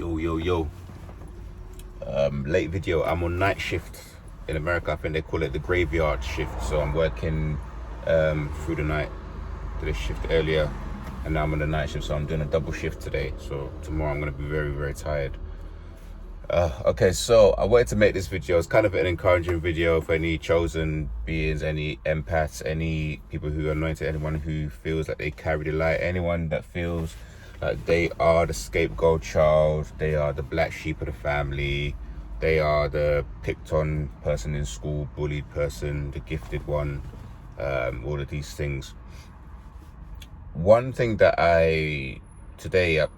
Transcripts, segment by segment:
Yo. Late video. I'm on night shift in America. I think they call it the graveyard shift. So I'm working through the night. Did a shift earlier, and now I'm on the night shift. So I'm doing a double shift today. So tomorrow I'm gonna be very, very tired. Okay, so I wanted to make this video. It's kind of an encouraging video for any chosen beings, any empaths, any people who are anointed, anyone who feels like they carry the light, anyone that feels like they are the scapegoat child, they are the black sheep of the family, they are the picked on person in school, bullied person, the gifted one, all of these things. One thing that today at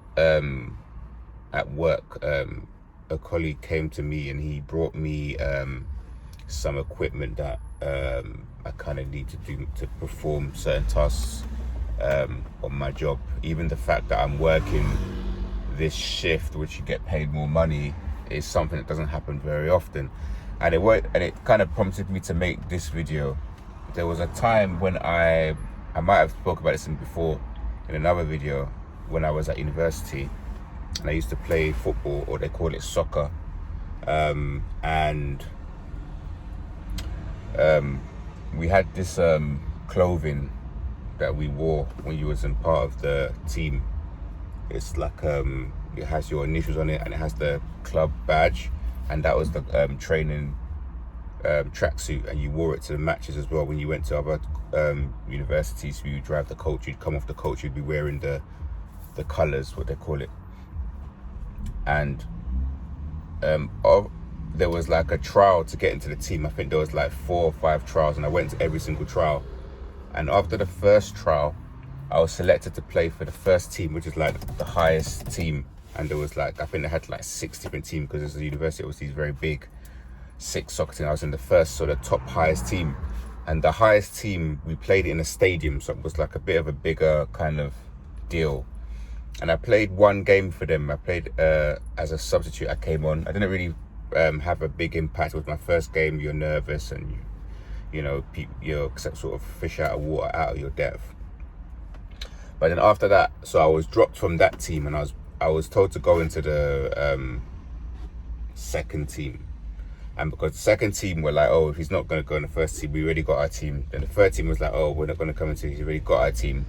work, a colleague came to me and he brought me some equipment that I kind of need to do to perform certain tasks on my job. Even the fact that I'm working this shift, which you get paid more money, is something that doesn't happen very often. And it kind of prompted me to make this video. There was a time when I might have spoke about this before in another video, when I was at university. And I used to play football, or they call it soccer, and we had this clothing that we wore when you was in part of the team. It's like it has your initials on it and it has the club badge, and that was the training tracksuit, and you wore it to the matches as well. When you went to other universities, you drive the coach, you'd come off the coach, you'd be wearing the colours, what they call it. And there was like a trial to get into the team. I think there was like 4 or 5 trials, and I went to every single trial. And after the first trial, I was selected to play for the first team, which is like the highest team. And there was like, I think they had like 6 different teams, because it's a university, it was these very big 6 soccer teams. I was in the first, so the top highest team. And the highest team, we played in a stadium, so it was like a bit of a bigger kind of deal. And I played 1 game for them. I played as a substitute. I came on. I didn't really have a big impact. It was my first game. You're nervous, and you're sort of fish out of water, out of your depth. But then after that, so I was dropped from that team, and I was told to go into the second team. And because the second team were like, oh, if he's not going to go in the first team, we already got our team. Then the third team was like, oh, we're not going to come into. He's already got our team.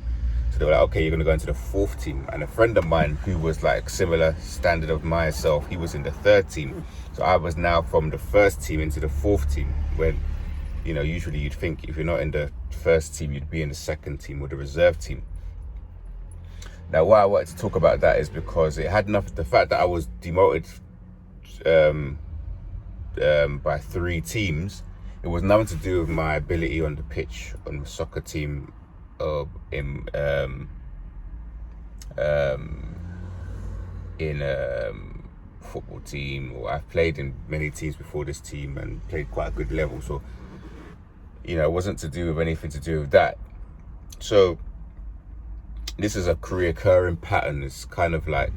So they were like, okay, you're going to go into the 4th team. And a friend of mine who was like similar standard of myself, he was in the 3rd team. So I was now from the 1st team into the 4th team. When, usually you'd think if you're not in the 1st team, you'd be in the 2nd team or the reserve team. Now, why I wanted to talk about that is because it had enough, the fact that I was demoted by 3 teams, it was nothing to do with my ability on the pitch, on the soccer team, in football team, or I've played in many teams before this team and played quite a good level. So, it wasn't to do with anything to do with that. So this is a recurring pattern. It's kind of like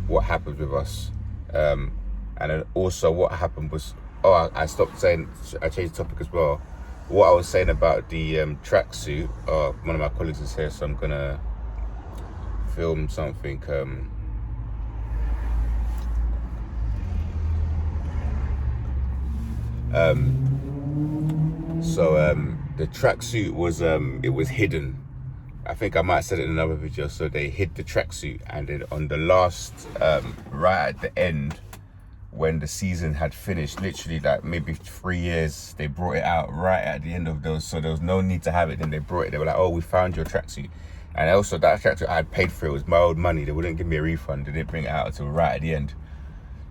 what happens with us. And then also what happened was, I stopped saying, I changed the topic as well. What I was saying about the tracksuit, one of my colleagues is here, so I'm gonna film something. The tracksuit was it was hidden. I think I might have said it in another video. So they hid the tracksuit, and then on the last, right at the end, when the season had finished, literally like maybe 3 years, they brought it out right at the end of those. So there was no need to have it. Then they brought it. They were like, oh, we found your tracksuit. And also that tracksuit I had paid for, it was my old money. They wouldn't give me a refund. They didn't bring it out until right at the end.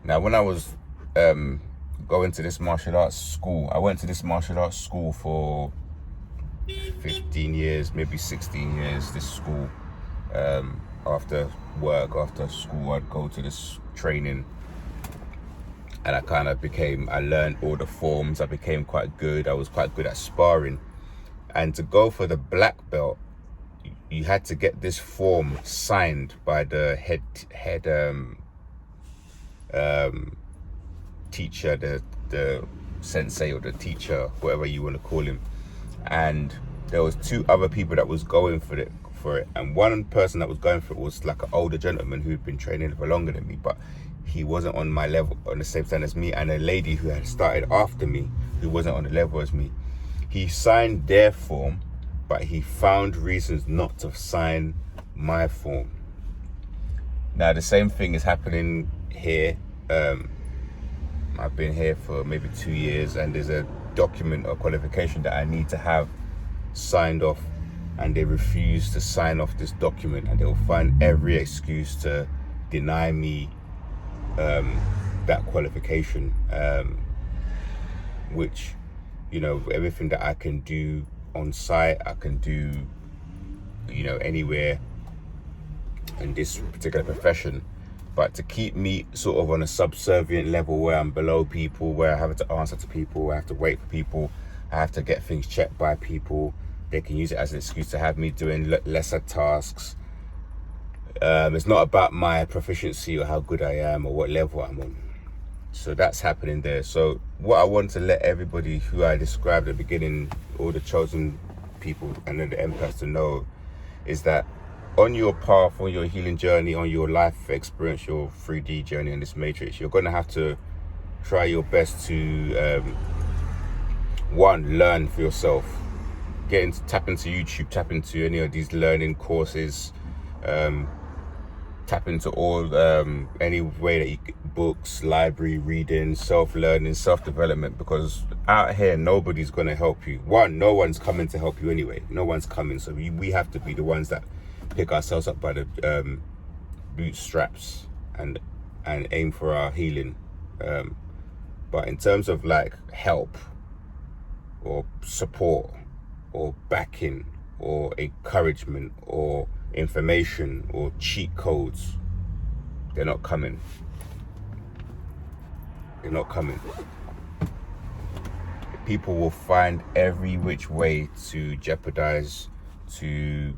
Now, when I was going to this martial arts school, I went to this martial arts school for 15 years, maybe 16 years, this school. After work, after school, I'd go to this training. And I learned all the forms. I became quite good. I was quite good at sparring. And to go for the black belt, you had to get this form signed by the head teacher, the sensei or the teacher, whatever you want to call him. And there was 2 other people that was going for it. And one person that was going for it was like an older gentleman who'd been training for longer than me, but he wasn't on my level, on the same stand as me, and a lady who had started after me who wasn't on the level as me. He signed their form, but he found reasons not to sign my form. Now the same thing is happening here. I've been here for maybe 2 years, and there's a document or qualification that I need to have signed off, and they refuse to sign off this document, and they'll find every excuse to deny me that qualification, which, you know, everything that I can do on site, I can do, you know, anywhere in this particular profession. But to keep me sort of on a subservient level where I'm below people, where I have to answer to people, I have to wait for people, I have to get things checked by people, they can use it as an excuse to have me doing lesser tasks. It's not about my proficiency or how good I am or what level I'm on. So that's happening there. So what I want to let everybody who I described at the beginning, all the chosen people and then the empaths, to know is that on your path, on your healing journey, on your life experience, your 3D journey in this matrix, you're going to have to try your best to one, learn for yourself. Tap into YouTube, tap into any of these learning courses, tap into all any way that you books, library, reading, self-learning, self-development, because out here nobody's going to help you. One, no one's coming to help you anyway. No one's coming, so we have to be the ones that pick ourselves up by the bootstraps and aim for our healing. But in terms of like help or support or backing or encouragement or information or cheat codes, they're not coming. They're not coming. People will find every which way to jeopardize, to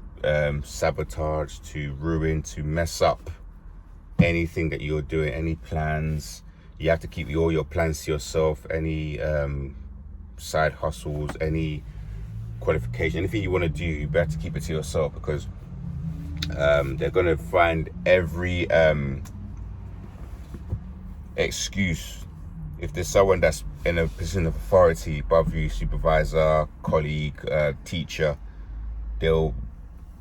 sabotage, to ruin, to mess up anything that you're doing, any plans. You have to keep all your plans to yourself, any side hustles, any qualification, anything you want to do, you better keep it to yourself, because they're going to find every excuse. If there's someone that's in a position of authority above you, supervisor, colleague, teacher, they'll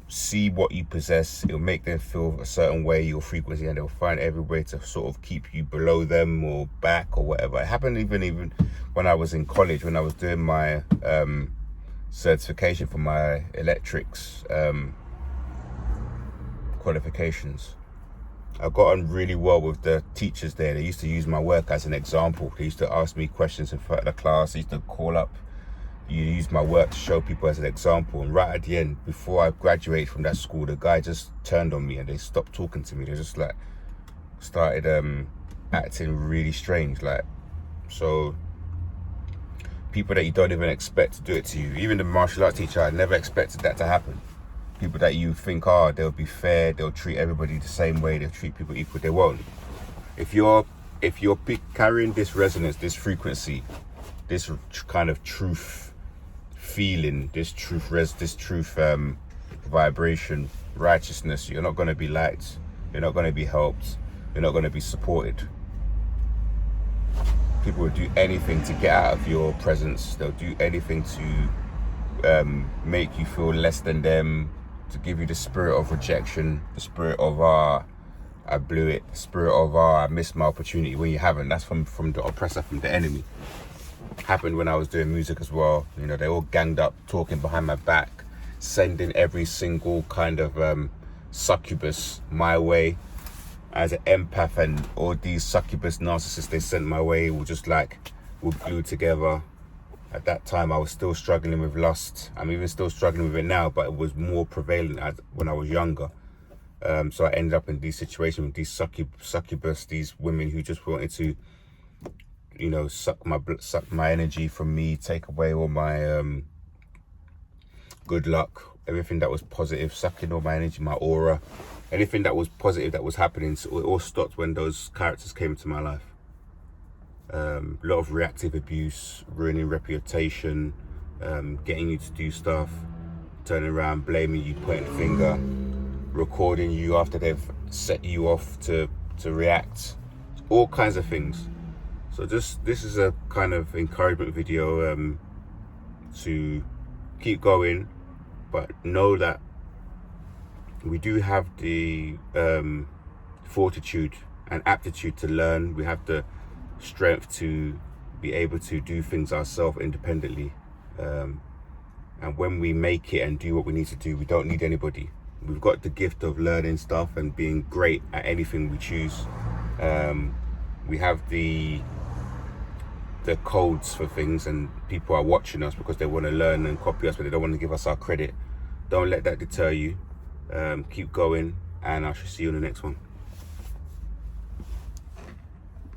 see what you possess, it'll make them feel a certain way, your frequency, and they'll find every way to sort of keep you below them or back or whatever. It happened even when I was in college, when I was doing my certification for my electrics qualifications. I got on really well with the teachers there. They used to use my work as an example. They used to ask me questions in front of the class. They used to call up, you use my work to show people as an example. And right at the end, before I graduated from that school, the guy just turned on me and they stopped talking to me. They just like started acting really strange. Like, so people that you don't even expect to do it to you. Even the martial art teacher, I never expected that to happen. People that you think, they'll be fair, they'll treat everybody the same way, they'll treat people equal, they won't. If you're carrying this resonance, this frequency, this kind of truth feeling, this truth vibration, righteousness, you're not going to be liked, you're not going to be helped, you're not going to be supported. People will do anything to get out of your presence. They'll do anything to make you feel less than them, to give you the spirit of rejection, the spirit of I blew it, the spirit of I missed my opportunity, when you haven't. That's from the oppressor, from the enemy. Happened when I was doing music as well. You know, they all ganged up, talking behind my back, sending every single kind of succubus my way. As an empath, and all these succubus narcissists they sent my way were just like, we're glued together. At that time, I was still struggling with lust. I'm even still struggling with it now, but it was more prevalent when I was younger. So I ended up in these situations with these succubus, these women who just wanted to, you know, suck my energy from me, take away all my good luck, everything that was positive, sucking all my energy, my aura, anything that was positive that was happening. So it all stopped when those characters came into my life. A lot of reactive abuse, ruining reputation, getting you to do stuff, turning around, blaming you, pointing the finger, recording you after they've set you off to react, all kinds of things. So this is a kind of encouragement video to keep going, but know that we do have the fortitude and aptitude to learn. We have the strength to be able to do things ourselves independently, and when we make it and do what we need to do, we don't need anybody. We've got the gift of learning stuff and being great at anything we choose. We have the codes for things, and people are watching us because they want to learn and copy us, but they don't want to give us our credit. Don't let that deter you. Keep going, and I shall see you in the next one.